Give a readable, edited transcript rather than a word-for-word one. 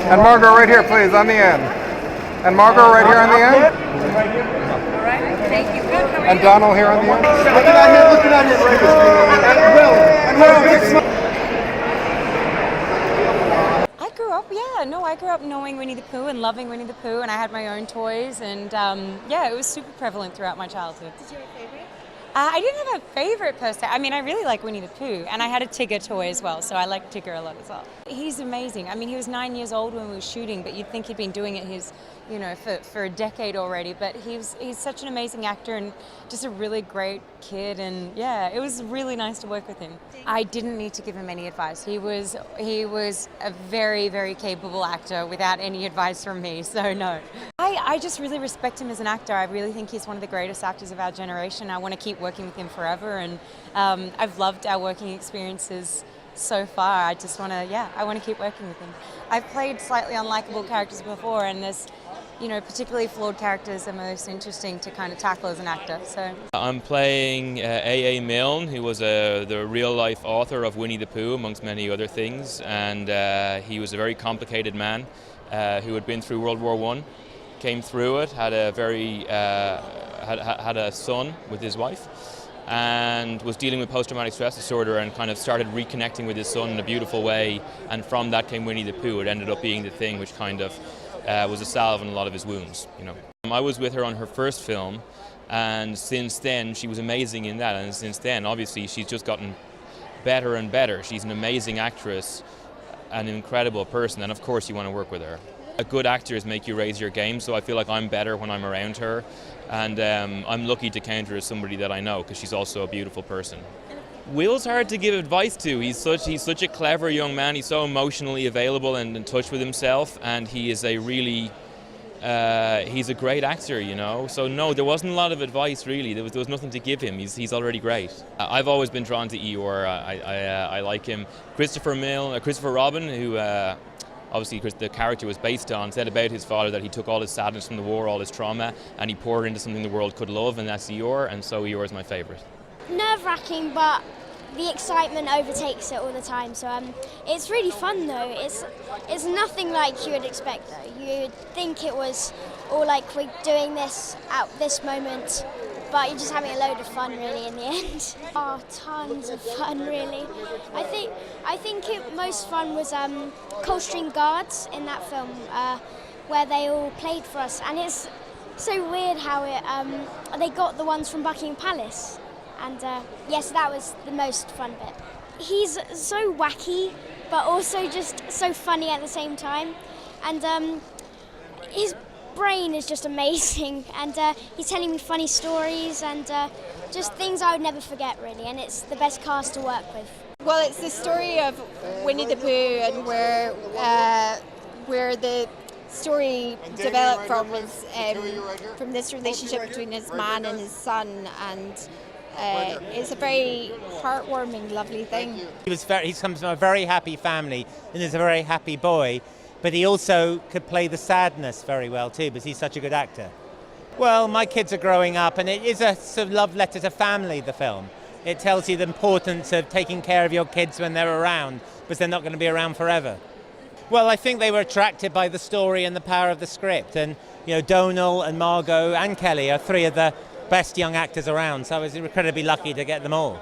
And Margot right here, please, on the end. And Margot right here on the end. All right, thank you. Good. How are And you? Domhnall here on the end. Looking at him, And Will. I grew up knowing Winnie the Pooh and loving Winnie the Pooh, and I had my own toys, and it was super prevalent throughout my childhood. Did you have a favorite? I didn't have a favorite per se. I mean, I really like Winnie the Pooh, and I had a Tigger toy as well, so I like Tigger a lot as well. He's amazing. I mean, he was 9 years old when we were shooting, but you'd think he'd been doing it for a decade already. But he's such an amazing actor and just a really great kid, and yeah, it was really nice to work with him. I didn't need to give him any advice. He was a very, very capable actor without any advice from me, so no. I just really respect him as an actor. I really think he's one of the greatest actors of our generation. I want to keep working with him forever, and I've loved our working experiences so far. I just want to keep working with him. I've played slightly unlikable characters before, and there's, particularly flawed characters are most interesting to kind of tackle as an actor. So I'm playing A.A. Milne, who was the real-life author of Winnie the Pooh, amongst many other things, and he was a very complicated man who had been through World War I, came through it, had a son with his wife, and was dealing with post-traumatic stress disorder, and kind of started reconnecting with his son in a beautiful way, and from that came Winnie the Pooh. It ended up being the thing which kind of was a salve on a lot of his wounds. I was with her on her first film, and since then she was amazing in that, and since then obviously she's just gotten better and better. She's an amazing actress, an incredible person, and of course you want to work with her. Good actors make you raise your game, so I feel like I'm better when I'm around her, and I'm lucky to count her as somebody that I know, because she's also a beautiful person. Will's hard to give advice to. He's such a clever young man. He's so emotionally available and in touch with himself, and he is he's a great actor, So no, there wasn't a lot of advice really. There was nothing to give him. He's already great. I've always been drawn to Eeyore. I like him. Christopher Robin, who obviously the character was based on, said about his father that he took all his sadness from the war, all his trauma, and he poured into something the world could love, and that's Eeyore, and so Eeyore is my favourite. Nerve-wracking, but the excitement overtakes it all the time, so it's really fun though. It's nothing like you would expect though. You'd think it was all like we're doing this at this moment, but you're just having a load of fun really in the end. Oh, tons of fun really. I think most fun was Coldstream Guards in that film, where they all played for us, and it's so weird how they got the ones from Buckingham Palace. And yes, that was the most fun bit. He's so wacky, but also just so funny at the same time. And his brain is just amazing. And he's telling me funny stories and just things I would never forget, really. And it's the best cast to work with. Well, it's the story of Winnie the Pooh, and where the story developed from was from this relationship between his man and his son, and it's a very heartwarming, lovely thing. He comes from a very happy family and is a very happy boy, but he also could play the sadness very well too, because he's such a good actor. Well, my kids are growing up, and it is a sort of love letter to family, the film. It tells you the importance of taking care of your kids when they're around, because they're not going to be around forever. Well, I think they were attracted by the story and the power of the script, and Domhnall and Margot and Kelly are three of the best young actors around, so I was incredibly lucky to get them all.